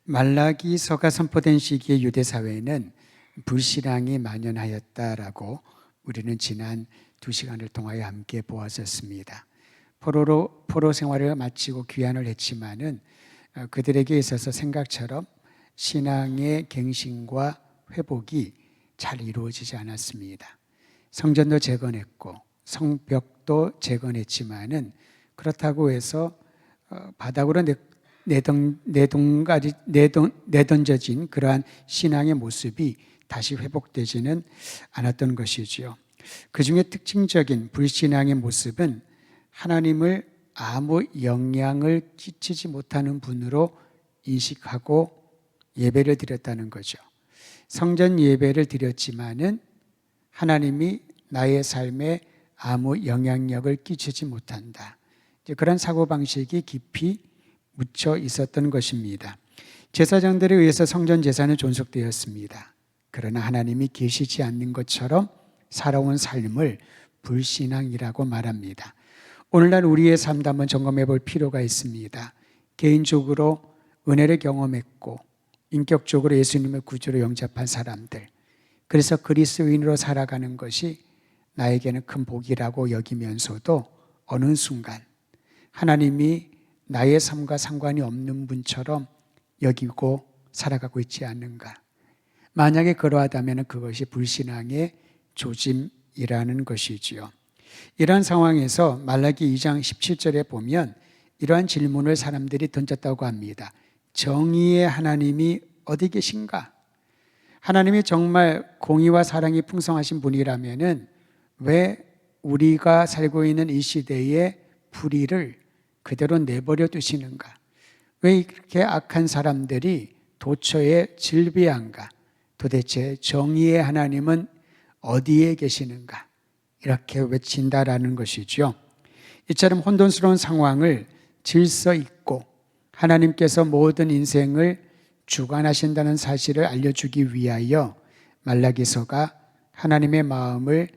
말라기서가 선포된 시기의 유대 사회에는 불신앙이 만연하였다라고 우리는 지난 2시간을 통하여 함께 보았었습니다. 포로 생활을 마치고 귀환을 했지만은 그들에게 있어서 생각처럼 신앙의 갱신과 회복이 잘 이루어지지 않았습니다. 성전도 재건했고 성벽도 재건했지만은 그렇다고 해서 바닥으로 내던져진 그러한 신앙의 모습이 다시 회복되지는 않았던 것이지요. 그 중에 특징적인 불신앙의 모습은 하나님을 아무 영향을 끼치지 못하는 분으로 인식하고 예배를 드렸다는 거죠. 성전 예배를 드렸지만은 하나님이 나의 삶에 아무 영향력을 끼치지 못한다. 그런 사고방식이 깊이 묻혀 있었던 것입니다. 제사장들에 의해서 성전 제사는 존속되었습니다. 그러나 하나님이 계시지 않는 것처럼 살아온 삶을 불신앙이라고 말합니다. 오늘날 우리의 삶도 한번 점검해 볼 필요가 있습니다. 개인적으로 은혜를 경험했고 인격적으로 예수님을 구주로 영접한 사람들, 그래서 그리스도인으로 살아가는 것이 나에게는 큰 복이라고 여기면서도 어느 순간 하나님이 나의 삶과 상관이 없는 분처럼 여기고 살아가고 있지 않는가. 만약에 그러하다면 그것이 불신앙의 조짐이라는 것이지요. 이러한 상황에서 말라기 2장 17절에 보면 이러한 질문을 사람들이 던졌다고 합니다. 정의의 하나님이 어디 계신가? 하나님이 정말 공의와 사랑이 풍성하신 분이라면 왜 우리가 살고 있는 이 시대에 불의를 그대로 내버려 두시는가? 왜 이렇게 악한 사람들이 도처에 질비한가? 도대체 정의의 하나님은 어디에 계시는가? 이렇게 외친다라는 것이죠. 이처럼 혼돈스러운 상황을 질서 있고 하나님께서 모든 인생을 주관하신다는 사실을 알려주기 위하여 말라기서가 하나님의 마음을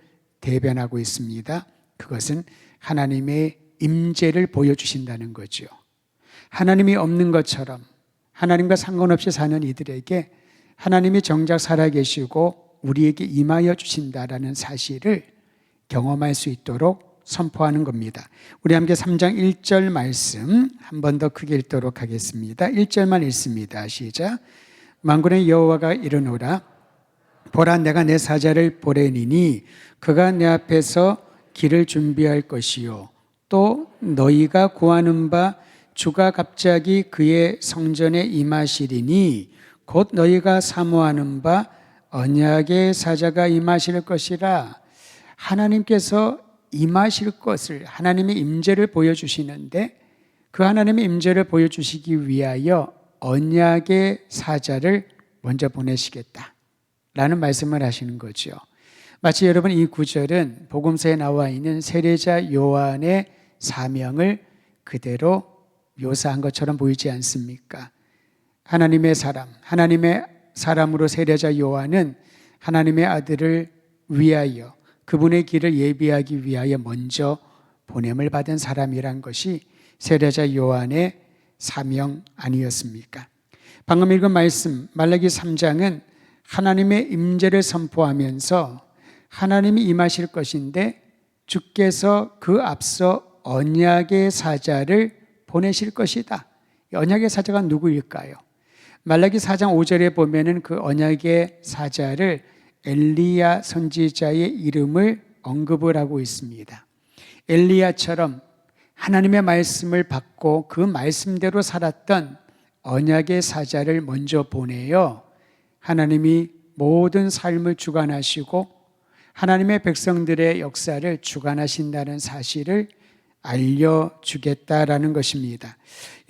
대변하고 있습니다. 그것은 하나님의 임재를 보여주신다는 거죠. 하나님이 없는 것처럼 하나님과 상관없이 사는 이들에게 하나님이 정작 살아계시고 우리에게 임하여 주신다라는 사실을 경험할 수 있도록 선포하는 겁니다. 우리 함께 3장 1절 말씀 한 번 더 크게 읽도록 하겠습니다. 1절만 읽습니다. 시작. 만군의 여호와가 이르노라. 보라, 내가 내 사자를 보내니니 그가 내 앞에서 길을 준비할 것이요 또 너희가 구하는 바 주가 갑자기 그의 성전에 임하시리니 곧 너희가 사모하는 바 언약의 사자가 임하실 것이라. 하나님께서 임하실 것을, 하나님의 임재를 보여주시는데 그 하나님의 임재를 보여주시기 위하여 언약의 사자를 먼저 보내시겠다라는 말씀을 하시는 거죠. 마치 여러분 이 구절은 복음서에 나와 있는 세례자 요한의 사명을 그대로 묘사한 것처럼 보이지 않습니까? 하나님의 사람으로 세례자 요한은 하나님의 아들을 위하여 그분의 길을 예비하기 위하여 먼저 보냄을 받은 사람이란 것이 세례자 요한의 사명 아니었습니까? 방금 읽은 말씀 말라기 3장은 하나님의 임재를 선포하면서 하나님이 임하실 것인데 주께서 그 앞서 언약의 사자를 보내실 것이다. 언약의 사자가 누구일까요? 말라기 4장 5절에 보면은 그 언약의 사자를 엘리야 선지자의 이름을 언급을 하고 있습니다. 엘리야처럼 하나님의 말씀을 받고 그 말씀대로 살았던 언약의 사자를 먼저 보내어 하나님이 모든 삶을 주관하시고 하나님의 백성들의 역사를 주관하신다는 사실을 알려주겠다라는 것입니다.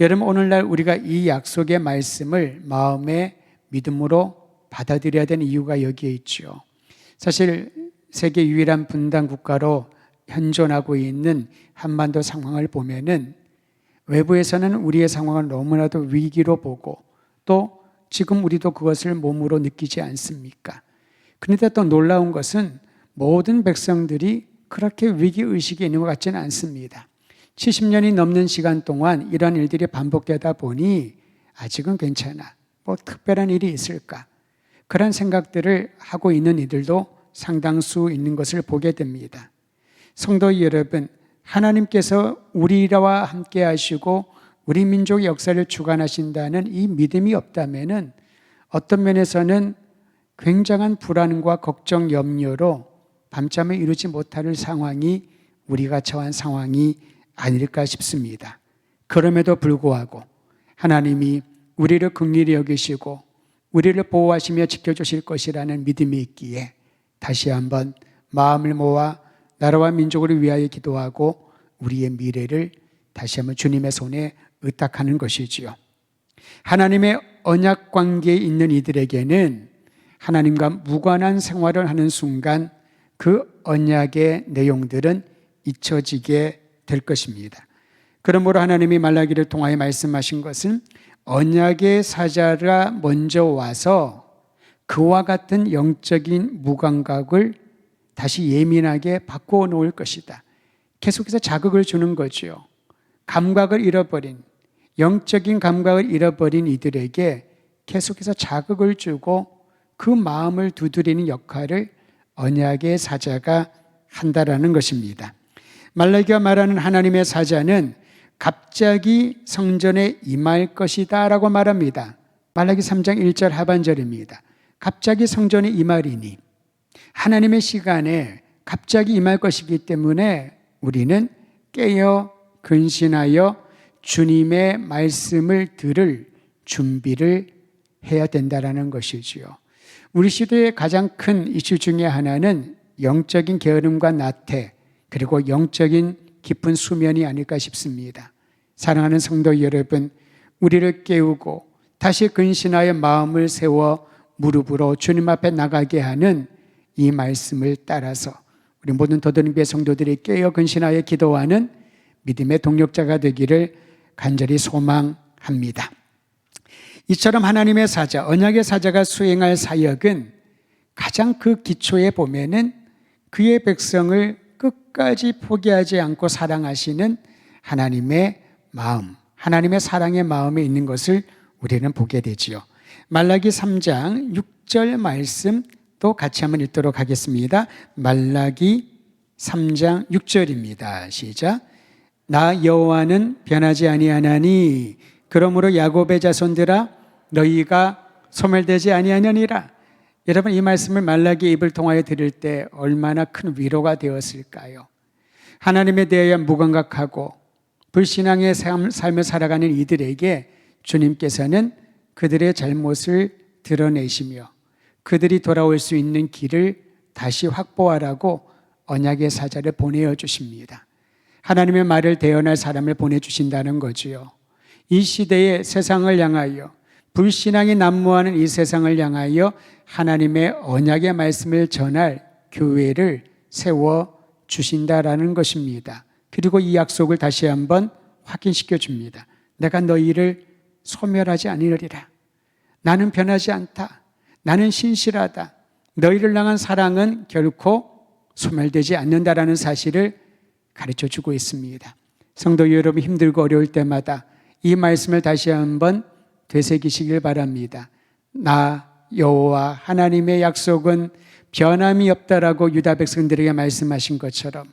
여러분, 오늘날 우리가 이 약속의 말씀을 마음의 믿음으로 받아들여야 되는 이유가 여기에 있죠. 사실 세계 유일한 분단 국가로 현존하고 있는 한반도 상황을 보면은 외부에서는 우리의 상황을 너무나도 위기로 보고 또 지금 우리도 그것을 몸으로 느끼지 않습니까? 그런데 또 놀라운 것은 모든 백성들이 그렇게 위기의식이 있는 것 같지는 않습니다. 70년이 넘는 시간 동안 이런 일들이 반복되다 보니 아직은 괜찮아. 뭐 특별한 일이 있을까? 그런 생각들을 하고 있는 이들도 상당수 있는 것을 보게 됩니다. 성도 여러분, 하나님께서 우리와 함께 하시고 우리 민족의 역사를 주관하신다는 이 믿음이 없다면은 어떤 면에서는 굉장한 불안과 걱정, 염려로 밤잠을 이루지 못할 상황이 우리가 처한 상황이 아닐까 싶습니다. 그럼에도 불구하고 하나님이 우리를 긍휼히 여기시고 우리를 보호하시며 지켜주실 것이라는 믿음이 있기에 다시 한번 마음을 모아 나라와 민족을 위하여 기도하고 우리의 미래를 다시 한번 주님의 손에 의탁하는 것이지요. 하나님의 언약 관계에 있는 이들에게는 하나님과 무관한 생활을 하는 순간 그 언약의 내용들은 잊혀지게 될 것입니다. 그러므로 하나님이 말라기를 통하여 말씀하신 것은 언약의 사자가 먼저 와서 그와 같은 영적인 무감각을 다시 예민하게 바꾸어 놓을 것이다. 계속해서 자극을 주는 거죠. 감각을 잃어버린, 영적인 감각을 잃어버린 이들에게 계속해서 자극을 주고 그 마음을 두드리는 역할을 언약의 사자가 한다라는 것입니다. 말라기가 말하는 하나님의 사자는 갑자기 성전에 임할 것이다 라고 말합니다. 말라기 3장 1절 하반절입니다. 갑자기 성전에 임하리니, 하나님의 시간에 갑자기 임할 것이기 때문에 우리는 깨어 근신하여 주님의 말씀을 들을 준비를 해야 된다라는 것이지요. 우리 시대의 가장 큰 이슈 중에 하나는 영적인 게으름과 나태, 그리고 영적인 깊은 수면이 아닐까 싶습니다. 사랑하는 성도 여러분, 우리를 깨우고 다시 근신하여 마음을 세워 무릎으로 주님 앞에 나가게 하는 이 말씀을 따라서 우리 모든 더드림교회 성도들이 깨어 근신하여 기도하는 믿음의 동력자가 되기를 간절히 소망합니다. 이처럼 하나님의 사자, 언약의 사자가 수행할 사역은 가장 그 기초에 보면은 그의 백성을 끝까지 포기하지 않고 사랑하시는 하나님의 마음, 하나님의 사랑의 마음에 있는 것을 우리는 보게 되지요. 말라기 3장 6절 말씀 또 같이 한번 읽도록 하겠습니다. 말라기 3장 6절입니다. 시작. 나 여호와는 변하지 아니하나니 그러므로 야곱의 자손들아 너희가 소멸되지 아니하느니라. 여러분, 이 말씀을 말라기 입을 통하여 들을 때 얼마나 큰 위로가 되었을까요? 하나님에 대하여 무감각하고 불신앙의 삶을 살아가는 이들에게 주님께서는 그들의 잘못을 드러내시며 그들이 돌아올 수 있는 길을 다시 확보하라고 언약의 사자를 보내어 주십니다. 하나님의 말을 대언할 사람을 보내주신다는 거지요. 이 시대의 세상을 향하여, 불신앙이 난무하는 이 세상을 향하여 하나님의 언약의 말씀을 전할 교회를 세워 주신다라는 것입니다. 그리고 이 약속을 다시 한번 확인시켜 줍니다. 내가 너희를 소멸하지 아니하리라. 나는 변하지 않다. 나는 신실하다. 너희를 향한 사랑은 결코 소멸되지 않는다라는 사실을 가르쳐 주고 있습니다. 성도 여러분, 힘들고 어려울 때마다 이 말씀을 다시 한번 되새기시길 바랍니다. 나 여호와 하나님의 약속은 변함이 없다라고 유다 백성들에게 말씀하신 것처럼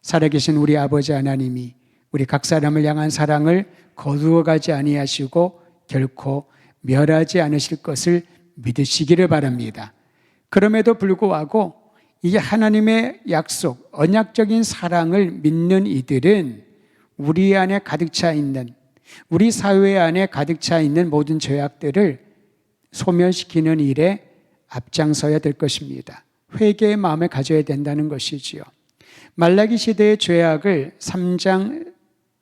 살아계신 우리 아버지 하나님이 우리 각 사람을 향한 사랑을 거두어가지 아니하시고 결코 멸하지 않으실 것을 믿으시기를 바랍니다. 그럼에도 불구하고 이 하나님의 약속, 언약적인 사랑을 믿는 이들은 우리 안에 가득 차 있는, 우리 사회 안에 가득 차 있는 모든 죄악들을 소멸시키는 일에 앞장서야 될 것입니다. 회개의 마음을 가져야 된다는 것이지요. 말라기 시대의 죄악을 3장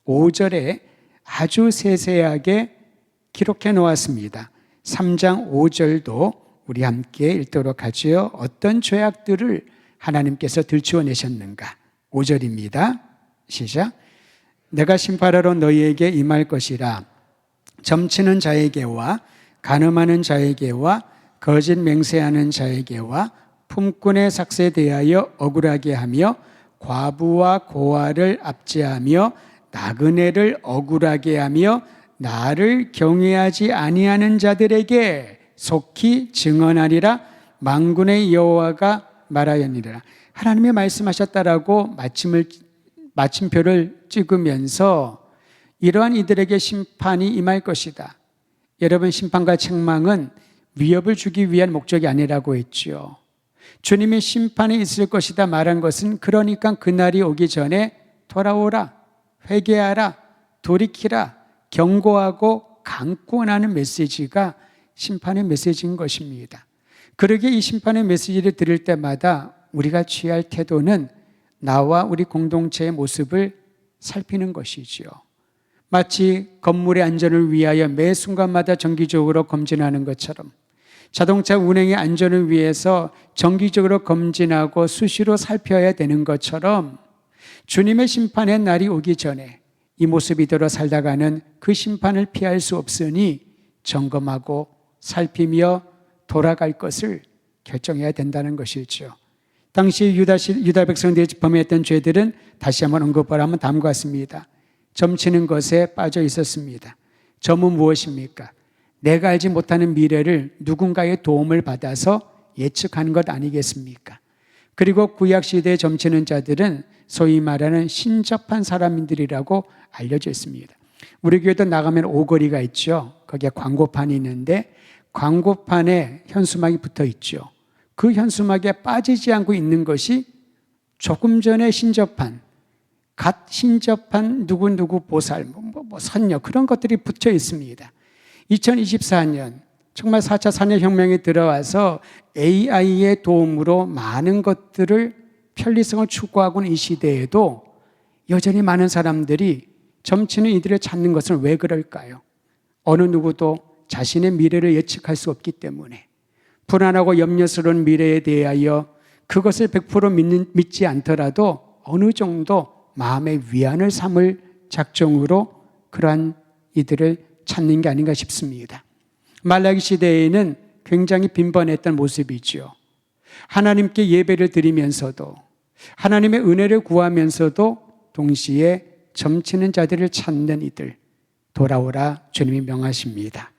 5절에 아주 세세하게 기록해 놓았습니다. 3장 5절도 우리 함께 읽도록 하지요. 어떤 죄악들을 하나님께서 들추어내셨는가? 5절입니다. 시작. 내가 심판하러 너희에게 임할 것이라. 점치는 자에게와 간음하는 자에게와 거짓 맹세하는 자에게와 품꾼의 삭세에 대하여 억울하게 하며 과부와 고아를 압제하며 나그네를 억울하게 하며 나를 경외하지 아니하는 자들에게 속히 증언하리라. 만군의 여호와가 말하였느니라. 하나님이 말씀하셨다라고 마침표를 찍으면서 이러한 이들에게 심판이 임할 것이다. 여러분, 심판과 책망은 위협을 주기 위한 목적이 아니라고 했죠. 주님의 심판이 있을 것이다 말한 것은 그러니까 그날이 오기 전에 돌아오라, 회개하라, 돌이키라, 경고하고 강권하는 메시지가 심판의 메시지인 것입니다. 그러기에 이 심판의 메시지를 들을 때마다 우리가 취할 태도는 나와 우리 공동체의 모습을 살피는 것이지요. 마치 건물의 안전을 위하여 매 순간마다 정기적으로 검진하는 것처럼, 자동차 운행의 안전을 위해서 정기적으로 검진하고 수시로 살펴야 되는 것처럼, 주님의 심판의 날이 오기 전에 이 모습 이대로 살다가는 그 심판을 피할 수 없으니 점검하고 살피며 돌아갈 것을 결정해야 된다는 것이죠. 당시 유다 백성들이 범했던 죄들은 다시 한번 언급하라면 다음과 같습니다. 점치는 것에 빠져 있었습니다. 점은 무엇입니까? 내가 알지 못하는 미래를 누군가의 도움을 받아서 예측하는 것 아니겠습니까? 그리고 구약시대에 점치는 자들은 소위 말하는 신접한 사람들이라고 알려져 있습니다. 우리 교회도 나가면 오거리가 있죠. 거기에 광고판이 있는데 광고판에 현수막이 붙어 있죠. 그 현수막에 빠지지 않고 있는 것이 조금 전에 신접한, 갓 신접한 누구누구 보살, 선녀, 그런 것들이 붙여 있습니다. 2024년 정말 4차 산업혁명이 들어와서 AI의 도움으로 많은 것들을 편리성을 추구하고 있는 이 시대에도 여전히 많은 사람들이 점치는 이들을 찾는 것은 왜 그럴까요? 어느 누구도 자신의 미래를 예측할 수 없기 때문에 불안하고 염려스러운 미래에 대하여 그것을 100% 믿지 않더라도 어느 정도 마음의 위안을 삼을 작정으로 그러한 이들을 찾는 게 아닌가 싶습니다. 말라기 시대에는 굉장히 빈번했던 모습이죠. 하나님께 예배를 드리면서도 하나님의 은혜를 구하면서도 동시에 점치는 자들을 찾는 이들, 돌아오라 주님이 명하십니다.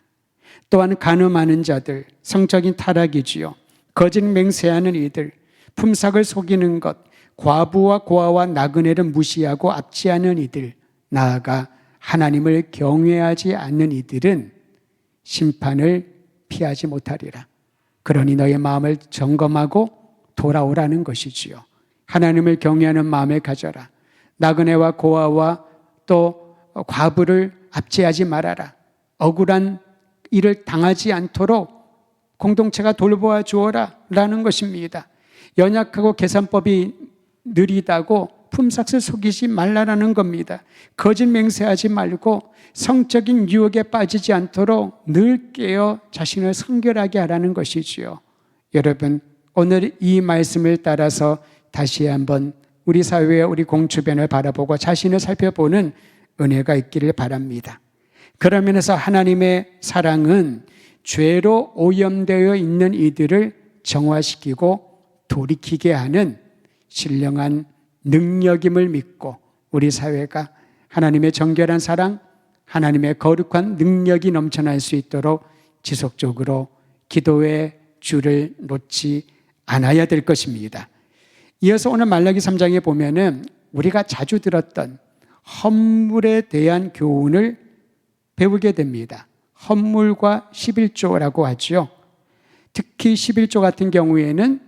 또한 간음하는 자들, 성적인 타락이지요. 거짓 맹세하는 이들, 품삯을 속이는 것, 과부와 고아와 나그네를 무시하고 압제하는 이들, 나아가 하나님을 경외하지 않는 이들은 심판을 피하지 못하리라. 그러니 너의 마음을 점검하고 돌아오라는 것이지요. 하나님을 경외하는 마음을 가져라. 나그네와 고아와 또 과부를 압제하지 말아라. 억울한 일을 당하지 않도록 공동체가 돌보아 주어라 라는 것입니다. 연약하고 계산법이 느리다고 품삯을 속이지 말라라는 겁니다. 거짓 맹세하지 말고 성적인 유혹에 빠지지 않도록 늘 깨어 자신을 성결하게 하라는 것이지요. 여러분, 오늘 이 말씀을 따라서 다시 한번 우리 사회와 우리 공주변을 바라보고 자신을 살펴보는 은혜가 있기를 바랍니다. 그런 면에서 하나님의 사랑은 죄로 오염되어 있는 이들을 정화시키고 돌이키게 하는 신령한 능력임을 믿고 우리 사회가 하나님의 정결한 사랑, 하나님의 거룩한 능력이 넘쳐날 수 있도록 지속적으로 기도의 줄을 놓지 않아야 될 것입니다. 이어서 오늘 말라기 3장에 보면은 우리가 자주 들었던 헌물에 대한 교훈을 배우게 됩니다. 헌물과 11조라고 하죠. 특히 11조 같은 경우에는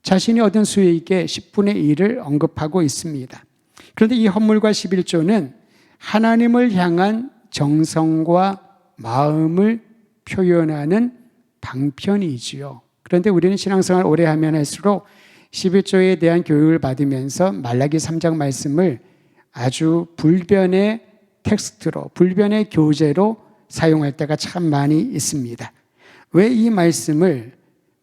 자신이 얻은 수익의 10분의 1을 언급하고 있습니다. 그런데 이 헌물과 11조는 하나님을 향한 정성과 마음을 표현하는 방편이지요. 그런데 우리는 신앙생활 오래 하면 할수록 11조에 대한 교육을 받으면서 말라기 3장 말씀을 아주 불변의 텍스트로, 불변의 교재로 사용할 때가 참 많이 있습니다. 왜 이 말씀을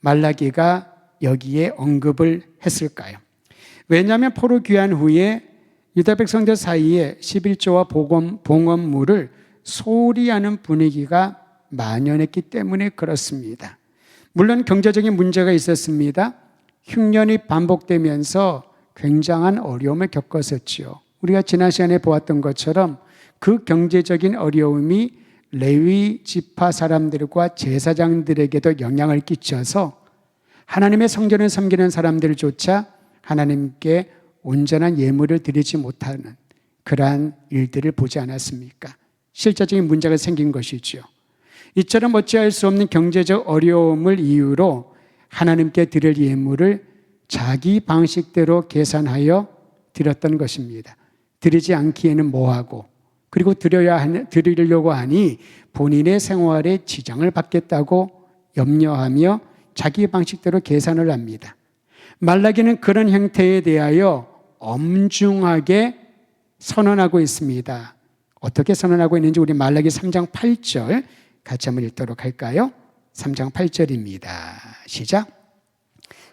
말라기가 여기에 언급을 했을까요? 왜냐하면 포로 귀환 후에 유다 백성들 사이에 11조와 봉헌물을 소홀히 하는 분위기가 만연했기 때문에 그렇습니다. 물론 경제적인 문제가 있었습니다. 흉년이 반복되면서 굉장한 어려움을 겪었었지요. 우리가 지난 시간에 보았던 것처럼 그 경제적인 어려움이 레위 지파 사람들과 제사장들에게도 영향을 끼쳐서 하나님의 성전을 섬기는 사람들조차 하나님께 온전한 예물을 드리지 못하는 그러한 일들을 보지 않았습니까? 실제적인 문제가 생긴 것이죠. 이처럼 어찌할 수 없는 경제적 어려움을 이유로 하나님께 드릴 예물을 자기 방식대로 계산하여 드렸던 것입니다. 드리지 않기에는 뭐하고, 그리고 드리려고 하니 본인의 생활에 지장을 받겠다고 염려하며 자기 방식대로 계산을 합니다. 말라기는 그런 행태에 대하여 엄중하게 선언하고 있습니다. 어떻게 선언하고 있는지 우리 말라기 3장 8절 같이 한번 읽도록 할까요? 3장 8절입니다. 시작.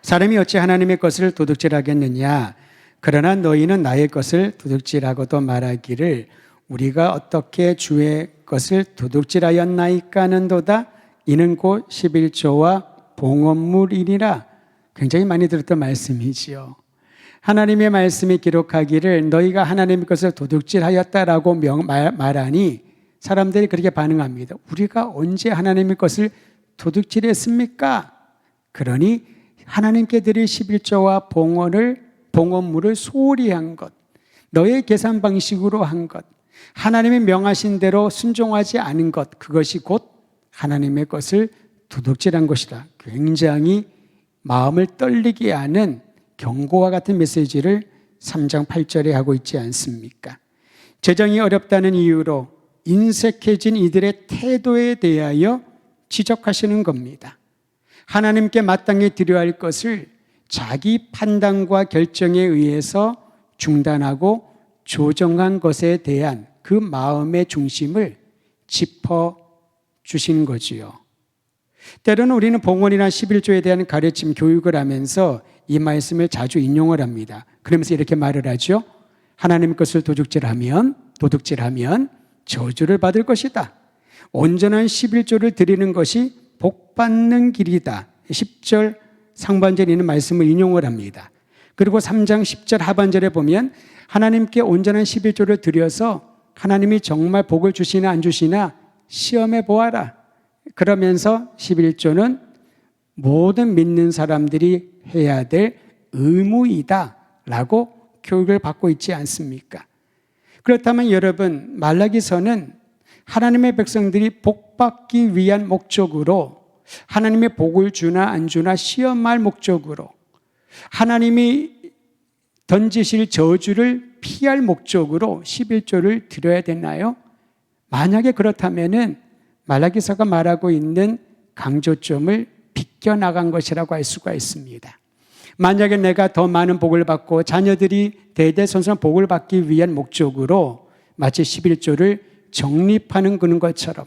사람이 어찌 하나님의 것을 도둑질하겠느냐? 그러나 너희는 나의 것을 도둑질하고도 말하기를 우리가 어떻게 주의 것을 도둑질하였나이까는도다. 이는 곧 11조와 봉헌물이니라. 굉장히 많이 들었던 말씀이지요. 하나님의 말씀이 기록하기를 너희가 하나님의 것을 도둑질하였다라고 말하니 사람들이 그렇게 반응합니다. 우리가 언제 하나님의 것을 도둑질했습니까? 그러니 하나님께 드릴 11조와 봉헌물을 소홀히 한 것, 너의 계산 방식으로 한 것, 하나님이 명하신 대로 순종하지 않은 것, 그것이 곧 하나님의 것을 도둑질한 것이다. 굉장히 마음을 떨리게 하는 경고와 같은 메시지를 3장 8절에 하고 있지 않습니까? 재정이 어렵다는 이유로 인색해진 이들의 태도에 대하여 지적하시는 겁니다. 하나님께 마땅히 드려야 할 것을 자기 판단과 결정에 의해서 중단하고 조정한 것에 대한 그 마음의 중심을 짚어주신 거지요. 때로는 우리는 봉헌이나 11조에 대한 가르침, 교육을 하면서 이 말씀을 자주 인용을 합니다. 그러면서 이렇게 말을 하죠. 하나님 것을 도둑질하면 저주를 받을 것이다. 온전한 11조를 드리는 것이 복받는 길이다. 10절 상반절에 있는 말씀을 인용을 합니다. 그리고 3장 10절 하반절에 보면 하나님께 온전한 11조를 드려서 하나님이 정말 복을 주시나 안 주시나 시험해 보아라. 그러면서 11조는 모든 믿는 사람들이 해야 될 의무이다 라고 교육을 받고 있지 않습니까? 그렇다면 여러분, 말라기서는 하나님의 백성들이 복받기 위한 목적으로, 하나님의 복을 주나 안 주나 시험할 목적으로, 하나님이 던지실 저주를 피할 목적으로 11조를 드려야 되나요? 만약에 그렇다면은 말라기서가 말하고 있는 강조점을 비껴나간 것이라고 할 수가 있습니다. 만약에 내가 더 많은 복을 받고 자녀들이 대대손손 복을 받기 위한 목적으로 마치 11조를 적립하는 것처럼,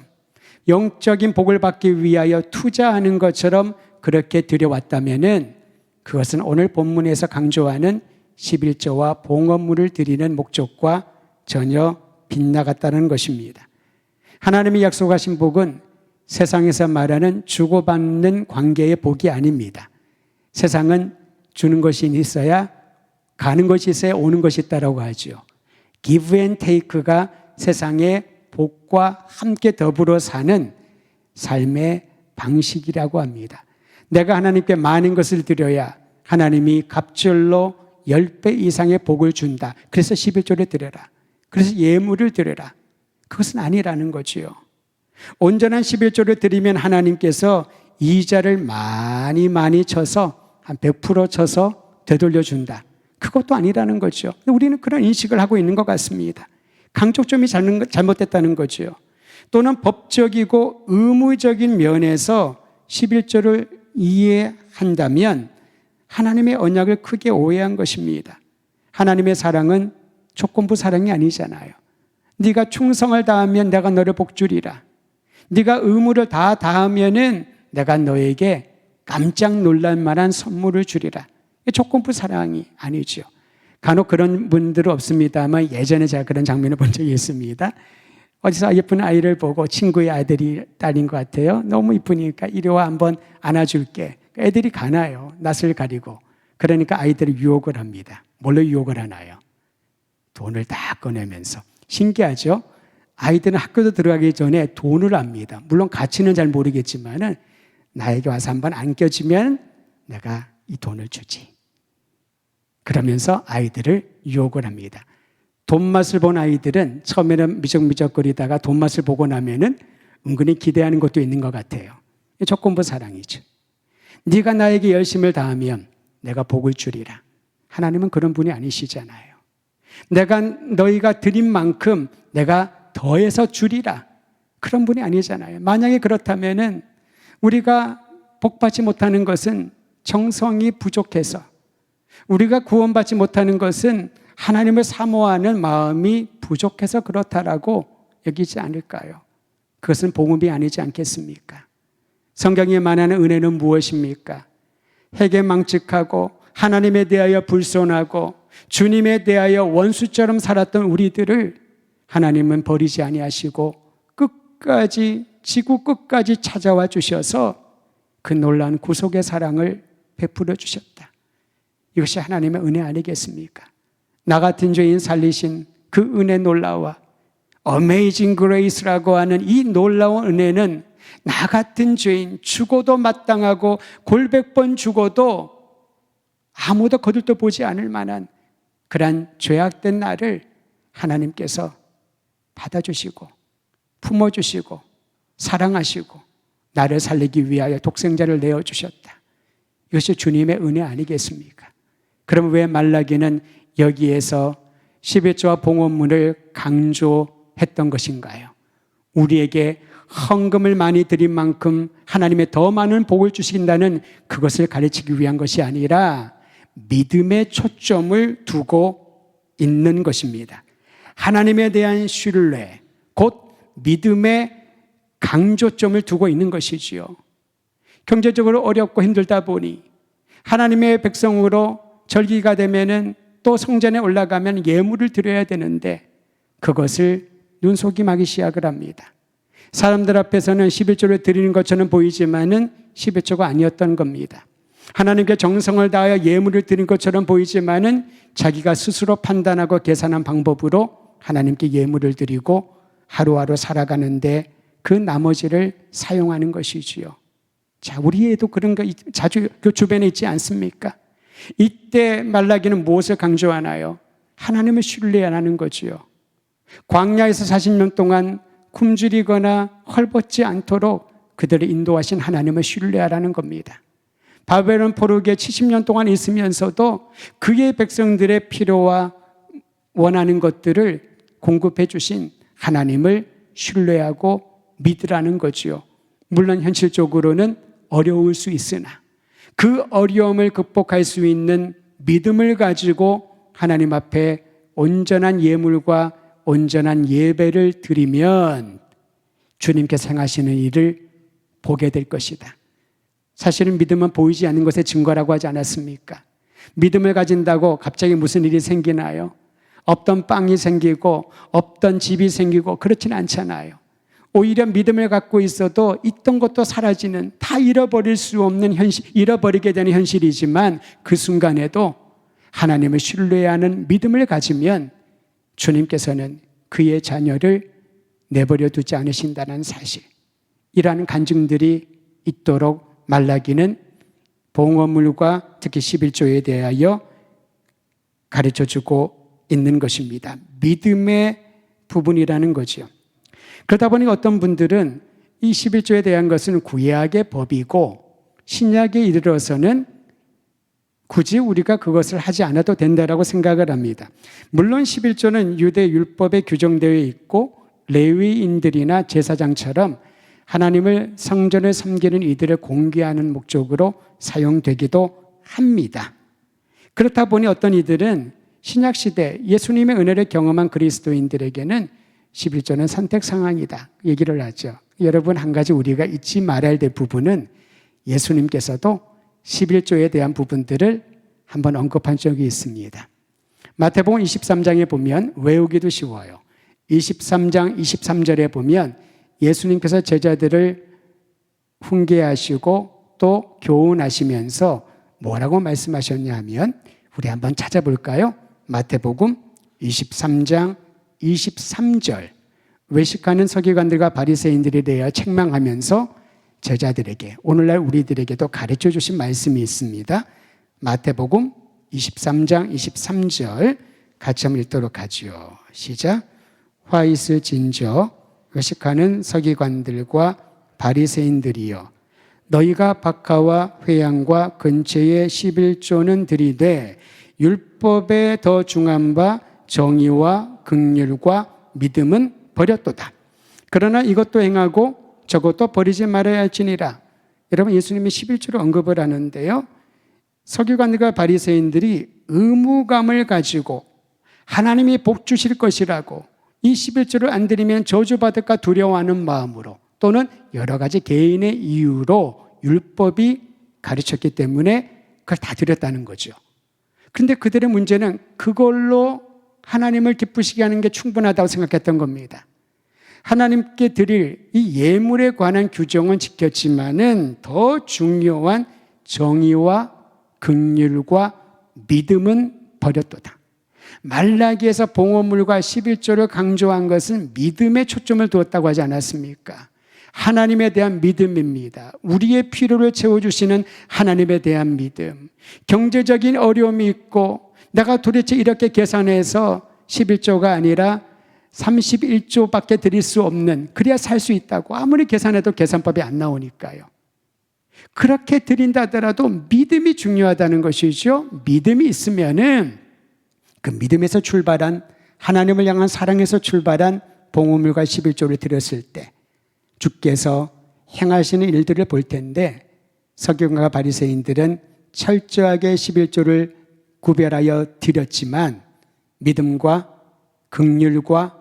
영적인 복을 받기 위하여 투자하는 것처럼 그렇게 드려왔다면은 그것은 오늘 본문에서 강조하는 11조와 봉헌물을 드리는 목적과 전혀 빗나갔다는 것입니다. 하나님이 약속하신 복은 세상에서 말하는 주고받는 관계의 복이 아닙니다. 세상은 주는 것이 있어야, 가는 것이 있어야 오는 것이 있다라고 하죠. give and take가 세상의 복과 함께 더불어 사는 삶의 방식이라고 합니다. 내가 하나님께 많은 것을 드려야 하나님이 갑절로 10배 이상의 복을 준다. 그래서 11조를 드려라. 그래서 예물을 드려라. 그것은 아니라는 거지요. 온전한 11조를 드리면 하나님께서 이자를 많이 쳐서 한 100% 쳐서 되돌려준다. 그것도 아니라는 거죠. 우리는 그런 인식을 하고 있는 것 같습니다. 강조점이 잘못됐다는 거죠. 또는 법적이고 의무적인 면에서 11조를 이해한다면 하나님의 언약을 크게 오해한 것입니다. 하나님의 사랑은 조건부 사랑이 아니잖아요. 네가 충성을 다하면 내가 너를 복주리라. 네가 의무를 다 다하면은 내가 너에게 깜짝 놀랄 만한 선물을 주리라. 조건부 사랑이 아니죠. 간혹 그런 분들은 없습니다만 예전에 제가 그런 장면을 본 적이 있습니다. 어디서 예쁜 아이를 보고 친구의 아들이 딸인 것 같아요. 너무 이쁘니까 이리 와 한번 안아줄게. 애들이 가나요. 낯을 가리고. 그러니까 아이들이 유혹을 합니다. 뭘로 유혹을 하나요? 돈을 다 꺼내면서. 신기하죠? 아이들은 학교도 들어가기 전에 돈을 압니다. 물론 가치는 잘 모르겠지만은 나에게 와서 한번 안겨주면 내가 이 돈을 주지. 그러면서 아이들을 유혹을 합니다. 돈 맛을 본 아이들은 처음에는 미적미적거리다가 돈 맛을 보고 나면은 은근히 기대하는 것도 있는 것 같아요. 조건부 사랑이죠. 네가 나에게 열심을 다하면 내가 복을 주리라. 하나님은 그런 분이 아니시잖아요. 내가 너희가 드린 만큼 내가 더해서 주리라. 그런 분이 아니잖아요. 만약에 그렇다면은 우리가 복받지 못하는 것은 정성이 부족해서, 우리가 구원받지 못하는 것은 하나님을 사모하는 마음이 부족해서 그렇다라고 여기지 않을까요? 그것은 복음이 아니지 않겠습니까? 성경에 말하는 은혜는 무엇입니까? 회개망측하고 하나님에 대하여 불손하고 주님에 대하여 원수처럼 살았던 우리들을 하나님은 버리지 아니하시고 끝까지, 지구 끝까지 찾아와 주셔서 그 놀라운 구속의 사랑을 베풀어 주셨다. 이것이 하나님의 은혜 아니겠습니까? 나 같은 죄인 살리신 그 은혜 놀라워 Amazing Grace라고 하는 이 놀라운 은혜는 나 같은 죄인, 죽어도 마땅하고 골백번 죽어도 아무도 거들떠 보지 않을 만한 그러한 죄악된 나를 하나님께서 받아주시고 품어주시고 사랑하시고 나를 살리기 위하여 독생자를 내어주셨다. 이것이 주님의 은혜 아니겠습니까? 그럼 왜 말라기는 여기에서 11조와 봉헌문을 강조했던 것인가요? 우리에게 헌금을 많이 드린 만큼 하나님의 더 많은 복을 주신다는 그것을 가르치기 위한 것이 아니라 믿음의 초점을 두고 있는 것입니다. 하나님에 대한 신뢰, 곧 믿음의 강조점을 두고 있는 것이지요. 경제적으로 어렵고 힘들다 보니 하나님의 백성으로 절기가 되면은 또 성전에 올라가면 예물을 드려야 되는데 그것을 눈속임하기 시작을 합니다. 사람들 앞에서는 11조를 드리는 것처럼 보이지만은 11조가 아니었던 겁니다. 하나님께 정성을 다하여 예물을 드린 것처럼 보이지만은 자기가 스스로 판단하고 계산한 방법으로 하나님께 예물을 드리고 하루하루 살아가는데 그 나머지를 사용하는 것이지요. 자, 우리에도 그런 거 자주 그 주변에 있지 않습니까? 이때 말라기는 무엇을 강조하나요? 하나님을 신뢰하는 거지요. 광야에서 40년 동안 굶주리거나 헐벗지 않도록 그들을 인도하신 하나님을 신뢰하라는 겁니다. 바벨론 포로기에 70년 동안 있으면서도 그의 백성들의 필요와 원하는 것들을 공급해 주신 하나님을 신뢰하고 믿으라는 거지요. 물론 현실적으로는 어려울 수 있으나 그 어려움을 극복할 수 있는 믿음을 가지고 하나님 앞에 온전한 예물과 온전한 예배를 드리면 주님께서 행하시는 일을 보게 될 것이다. 사실은 믿음은 보이지 않는 것의 증거라고 하지 않았습니까? 믿음을 가진다고 갑자기 무슨 일이 생기나요? 없던 빵이 생기고 없던 집이 생기고 그렇지는 않잖아요. 오히려 믿음을 갖고 있어도 있던 것도 사라지는, 다 잃어버릴 수 없는 현실, 잃어버리게 되는 현실이지만 그 순간에도 하나님을 신뢰하는 믿음을 가지면 주님께서는 그의 자녀를 내버려 두지 않으신다는 사실, 이러한 간증들이 있도록 말라기는 봉헌물과 특히 11조에 대하여 가르쳐주고 있는 것입니다. 믿음의 부분이라는 거죠. 그러다 보니 어떤 분들은 이 11조에 대한 것은 구약의 법이고 신약에 이르러서는 굳이 우리가 그것을 하지 않아도 된다라고 생각을 합니다. 물론 11조는 유대 율법에 규정되어 있고 레위인들이나 제사장처럼 하나님을 성전을 섬기는 이들을 공개하는 목적으로 사용되기도 합니다. 그렇다 보니 어떤 이들은 신약시대 예수님의 은혜를 경험한 그리스도인들에게는 11조는 선택 상황이다 얘기를 하죠. 여러분, 한 가지 우리가 잊지 말아야 될 부분은 예수님께서도 11조에 대한 부분들을 한번 언급한 적이 있습니다. 마태복음 23장에 보면 외우기도 쉬워요. 23장 23절에 보면 예수님께서 제자들을 훈계하시고 또 교훈하시면서 뭐라고 말씀하셨냐 하면 우리 한번 찾아볼까요? 마태복음 23장 23절 외식하는 서기관들과 바리새인들에 대하여 책망하면서 제자들에게, 오늘날 우리들에게도 가르쳐 주신 말씀이 있습니다. 마태복음 23장 23절 같이 한번 읽도록 하죠. 시작. 화 있을진저 외식하는 서기관들과 바리새인들이여, 너희가 박하와 회양과 근처의 11조는 들이되 율법에 더 중한 바 정의와 긍휼과 믿음은 버렸도다. 그러나 이것도 행하고 저것도 버리지 말아야 할지니라. 여러분, 예수님이 11조를 언급을 하는데요, 서기관들과 바리새인들이 의무감을 가지고 하나님이 복 주실 것이라고 이 11조를 안 드리면 저주받을까 두려워하는 마음으로, 또는 여러 가지 개인의 이유로 율법이 가르쳤기 때문에 그걸 다 드렸다는 거죠. 그런데 그들의 문제는 그걸로 하나님을 기쁘시게 하는 게 충분하다고 생각했던 겁니다. 하나님께 드릴 이 예물에 관한 규정은 지켰지만은 더 중요한 정의와 긍휼과 믿음은 버렸도다. 말라기에서 봉헌물과 11조를 강조한 것은 믿음에 초점을 두었다고 하지 않았습니까? 하나님에 대한 믿음입니다. 우리의 필요를 채워주시는 하나님에 대한 믿음. 경제적인 어려움이 있고 내가 도대체 이렇게 계산해서 11조가 아니라 31조밖에 드릴 수 없는, 그래야 살 수 있다고 아무리 계산해도 계산법이 안 나오니까요. 그렇게 드린다 하더라도 믿음이 중요하다는 것이죠. 믿음이 있으면은 그 믿음에서 출발한, 하나님을 향한 사랑에서 출발한 봉헌물과 11조를 드렸을 때 주께서 행하시는 일들을 볼 텐데, 서기관과 바리새인들은 철저하게 11조를 구별하여 드렸지만 믿음과 긍휼과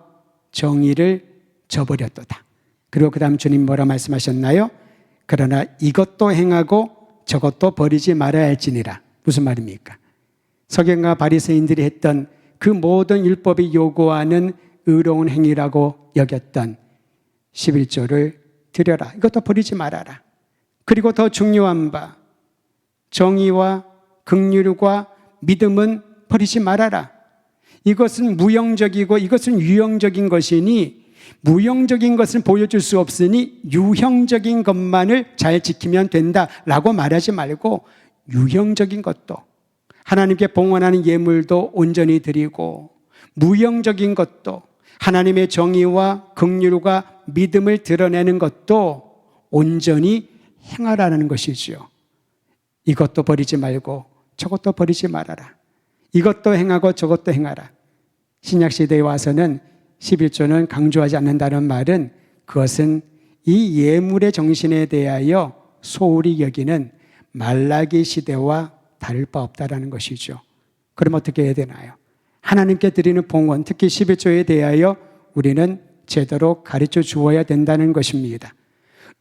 정의를 저버렸도다. 그리고 그 다음 주님 뭐라 말씀하셨나요? 그러나 이것도 행하고 저것도 버리지 말아야 할지니라. 무슨 말입니까? 서기관과 바리새인들이 했던 그 모든 율법이 요구하는 의로운 행위라고 여겼던 11조를 드려라. 이것도 버리지 말아라. 그리고 더 중요한 바 정의와 긍휼과 믿음은 버리지 말아라. 이것은 무형적이고 이것은 유형적인 것이니 무형적인 것은 보여줄 수 없으니 유형적인 것만을 잘 지키면 된다라고 말하지 말고 유형적인 것도, 하나님께 봉헌하는 예물도 온전히 드리고 무형적인 것도, 하나님의 정의와 긍휼과 믿음을 드러내는 것도 온전히 행하라는 것이지요. 이것도 버리지 말고 저것도 버리지 말아라. 이것도 행하고 저것도 행하라. 신약시대에 와서는 11조는 강조하지 않는다는 말은, 그것은 이 예물의 정신에 대하여 소홀히 여기는 말라기 시대와 다를 바 없다라는 것이죠. 그럼 어떻게 해야 되나요? 하나님께 드리는 봉헌, 특히 11조에 대하여 우리는 제대로 가르쳐 주어야 된다는 것입니다.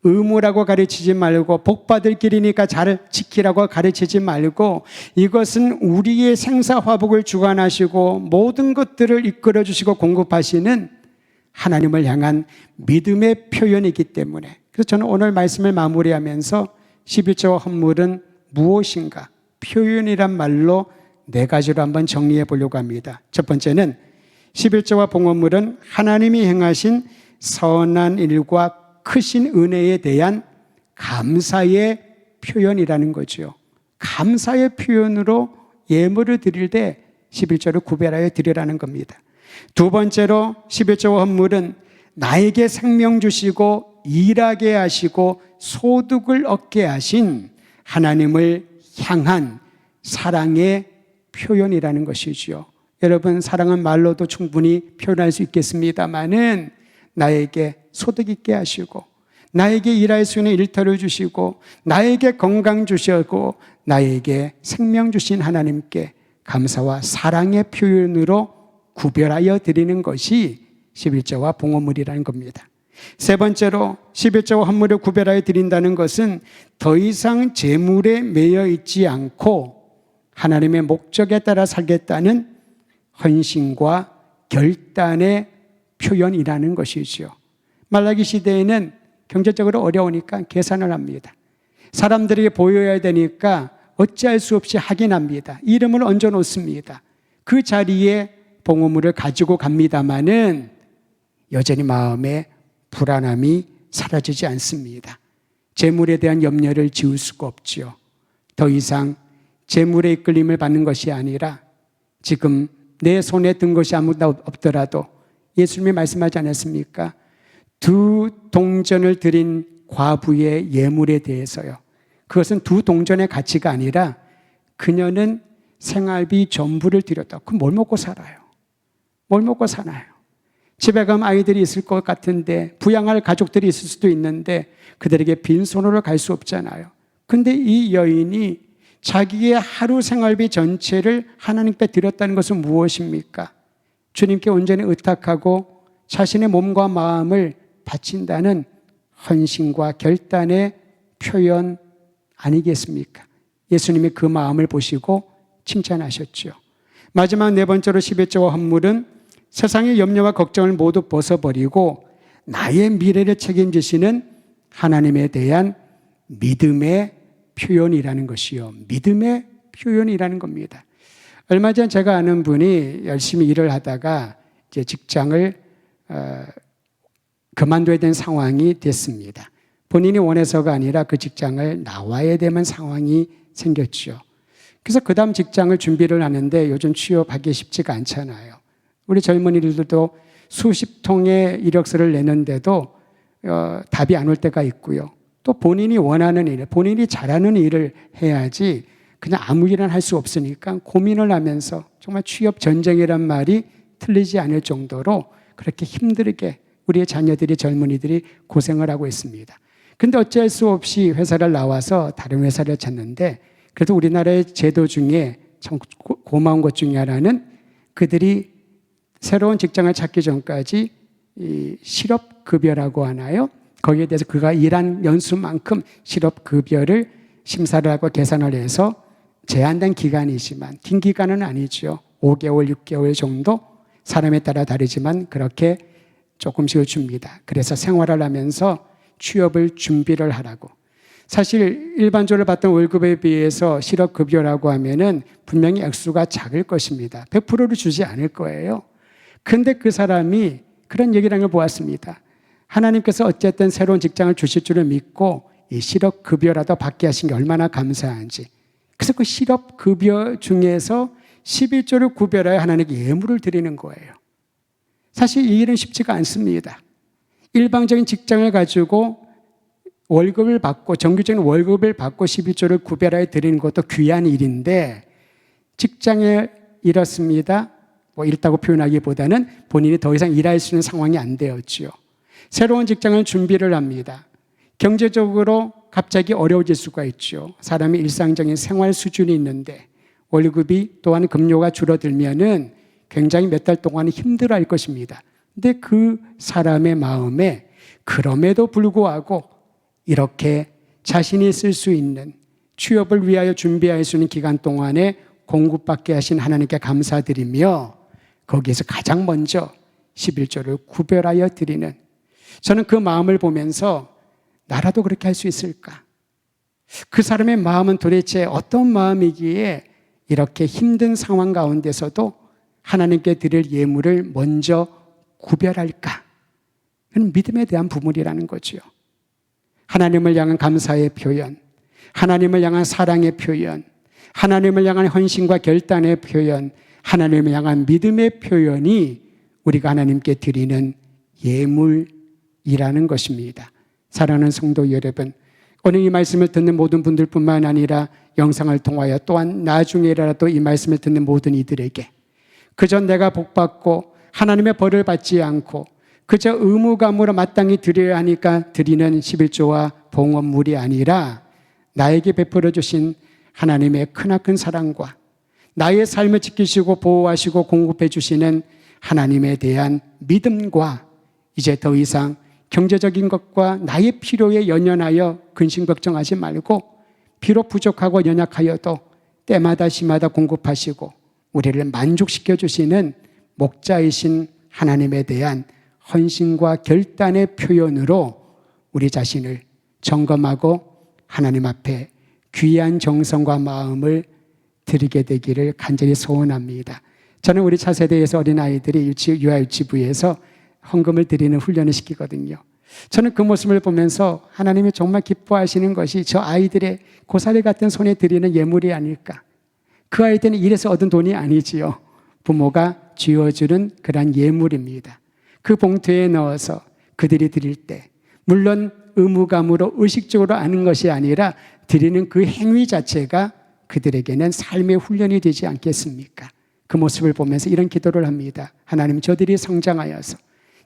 의무라고 가르치지 말고 복받을 길이니까 잘 지키라고 가르치지 말고, 이것은 우리의 생사화복을 주관하시고 모든 것들을 이끌어 주시고 공급하시는 하나님을 향한 믿음의 표현이기 때문에, 그래서 저는 오늘 말씀을 마무리하면서 11조와 헌물은 무엇인가, 표현이란 말로 4가지로 한번 정리해 보려고 합니다. 첫 번째는 11조와 봉헌물은 하나님이 행하신 선한 일과 크신 은혜에 대한 감사의 표현이라는 거죠. 감사의 표현으로 예물을 드릴 때 11조를 구별하여 드리라는 겁니다. 두 번째로 11조와 헌물은 나에게 생명 주시고 일하게 하시고 소득을 얻게 하신 하나님을 향한 사랑의 표현이라는 것이죠. 여러분, 사랑은 말로도 충분히 표현할 수 있겠습니다마는 나에게 소득 있게 하시고 나에게 일할 수 있는 일터를 주시고 나에게 건강 주시고 나에게 생명 주신 하나님께 감사와 사랑의 표현으로 구별하여 드리는 것이 11조와 봉헌물이라는 겁니다. 세 번째로 11조와 헌물을 구별하여 드린다는 것은 더 이상 재물에 매여 있지 않고 하나님의 목적에 따라 살겠다는 헌신과 결단의 표현이라는 것이죠. 말라기 시대에는 경제적으로 어려우니까 계산을 합니다. 사람들에게 보여야 되니까 어찌할 수 없이 하긴 합니다. 이름을 얹어 놓습니다. 그 자리에 봉헌물을 가지고 갑니다마는 여전히 마음에 불안함이 사라지지 않습니다. 재물에 대한 염려를 지울 수가 없지요. 더 이상 재물의 이끌림을 받는 것이 아니라 지금 내 손에 든 것이 아무것도 없더라도 예수님이 말씀하지 않았습니까? 2 동전을 드린 과부의 예물에 대해서요. 그것은 2 동전의 가치가 아니라 그녀는 생활비 전부를 드렸다. 그럼 뭘 먹고 살아요? 뭘 먹고 사나요? 집에 가면 아이들이 있을 것 같은데 부양할 가족들이 있을 수도 있는데 그들에게 빈손으로 갈 수 없잖아요. 근데 이 여인이 자기의 하루 생활비 전체를 하나님께 드렸다는 것은 무엇입니까? 주님께 온전히 의탁하고 자신의 몸과 마음을 바친다는 헌신과 결단의 표현 아니겠습니까? 예수님이 그 마음을 보시고 칭찬하셨죠. 마지막 4번째로 11조와 헌물은 세상의 염려와 걱정을 모두 벗어버리고 나의 미래를 책임지시는 하나님에 대한 믿음의 표현이라는 것이요. 믿음의 표현이라는 겁니다. 얼마 전 제가 아는 분이 열심히 일을 하다가 이제 직장을 그만둬야 되는 상황이 됐습니다. 본인이 원해서가 아니라 그 직장을 나와야 되는 상황이 생겼죠. 그래서 그 다음 직장을 준비를 하는데 요즘 취업하기 쉽지가 않잖아요. 우리 젊은이들도 수십 통의 이력서를 내는데도 답이 안 올 때가 있고요. 또 본인이 원하는 일, 본인이 잘하는 일을 해야지 그냥 아무 일은 할 수 없으니까 고민을 하면서 정말 취업 전쟁이란 말이 틀리지 않을 정도로 그렇게 힘들게 우리의 자녀들이, 젊은이들이 고생을 하고 있습니다. 근데 어찌할 수 없이 회사를 나와서 다른 회사를 찾는데 그래도 우리나라의 제도 중에 참 고마운 것 중에 하나는 그들이 새로운 직장을 찾기 전까지 이 실업급여라고 하나요? 거기에 대해서 그가 일한 연수만큼 실업급여를 심사를 하고 계산을 해서 제한된 기간이지만 긴 기간은 아니죠. 5개월, 6개월 정도 사람에 따라 다르지만 그렇게 조금씩을 줍니다. 그래서 생활을 하면서 취업을 준비를 하라고. 사실 일반적으로 받던 월급에 비해서 실업급여라고 하면은 분명히 액수가 작을 것입니다. 100%를 주지 않을 거예요. 근데 그 사람이 그런 얘기를 한 걸 보았습니다. 하나님께서 어쨌든 새로운 직장을 주실 줄을 믿고 이 실업급여라도 받게 하신 게 얼마나 감사한지. 그래서 그 실업급여 중에서 11조를 구별하여 하나님께 예물을 드리는 거예요. 사실 이 일은 쉽지가 않습니다. 일방적인 직장을 가지고 월급을 받고 정규적인 월급을 받고 11조를 구별하여 드리는 것도 귀한 일인데 직장에 잃었습니다. 뭐 잃다고 표현하기보다는 본인이 더 이상 일할 수 있는 상황이 안 되었지요. 새로운 직장을 준비를 합니다. 경제적으로 갑자기 어려워질 수가 있죠. 사람이 일상적인 생활 수준이 있는데 월급이 또한 급료가 줄어들면은 굉장히 몇 달 동안 힘들어할 것입니다. 근데 그 사람의 마음에 그럼에도 불구하고 이렇게 자신이 쓸 수 있는 취업을 위하여 준비할 수 있는 기간 동안에 공급받게 하신 하나님께 감사드리며 거기에서 가장 먼저 11조를 구별하여 드리는, 저는 그 마음을 보면서 나라도 그렇게 할 수 있을까? 그 사람의 마음은 도대체 어떤 마음이기에 이렇게 힘든 상황 가운데서도 하나님께 드릴 예물을 먼저 구별할까? 그건 믿음에 대한 부분이라는 거죠. 하나님을 향한 감사의 표현, 하나님을 향한 사랑의 표현, 하나님을 향한 헌신과 결단의 표현, 하나님을 향한 믿음의 표현이 우리가 하나님께 드리는 예물이라는 것입니다. 사랑하는 성도 여러분, 오늘 이 말씀을 듣는 모든 분들뿐만 아니라 영상을 통하여 또한 나중에라도 이 말씀을 듣는 모든 이들에게 그저 내가 복받고 하나님의 벌을 받지 않고 그저 의무감으로 마땅히 드려야 하니까 드리는 11조와 봉헌물이 아니라 나에게 베풀어 주신 하나님의 크나큰 사랑과 나의 삶을 지키시고 보호하시고 공급해 주시는 하나님에 대한 믿음과 이제 더 이상 경제적인 것과 나의 필요에 연연하여 근심 걱정하지 말고 비록 부족하고 연약하여도 때마다 시마다 공급하시고 우리를 만족시켜 주시는 목자이신 하나님에 대한 헌신과 결단의 표현으로 우리 자신을 점검하고 하나님 앞에 귀한 정성과 마음을 드리게 되기를 간절히 소원합니다. 저는 우리 차세대에서 어린아이들이 유아유치부에서 헌금을 드리는 훈련을 시키거든요. 저는 그 모습을 보면서 하나님이 정말 기뻐하시는 것이 저 아이들의 고사리 같은 손에 드리는 예물이 아닐까. 그 아이들은 일해서 얻은 돈이 아니지요. 부모가 쥐어주는 그러한 예물입니다. 그 봉투에 넣어서 그들이 드릴 때 물론 의무감으로 의식적으로 아는 것이 아니라 드리는 그 행위 자체가 그들에게는 삶의 훈련이 되지 않겠습니까? 그 모습을 보면서 이런 기도를 합니다. 하나님, 저들이 성장하여서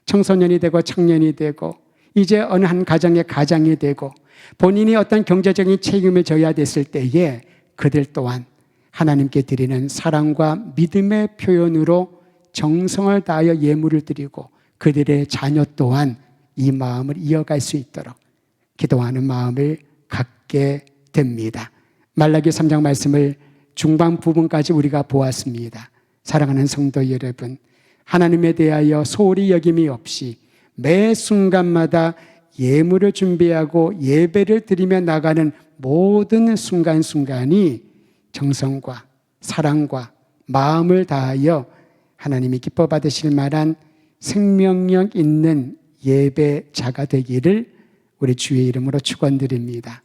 청소년이 되고 청년이 되고 이제 어느 한 가정의 가장이 되고 본인이 어떤 경제적인 책임을 져야 됐을 때에 그들 또한 하나님께 드리는 사랑과 믿음의 표현으로 정성을 다하여 예물을 드리고 그들의 자녀 또한 이 마음을 이어갈 수 있도록 기도하는 마음을 갖게 됩니다. 말라기 3장 말씀을 중반 부분까지 우리가 보았습니다. 사랑하는 성도 여러분, 하나님에 대하여 소홀히 여김이 없이 매 순간마다 예물을 준비하고 예배를 드리며 나가는 모든 순간순간이 정성과 사랑과 마음을 다하여 하나님이 기뻐 받으실 만한 생명력 있는 예배자가 되기를 우리 주의 이름으로 축원드립니다.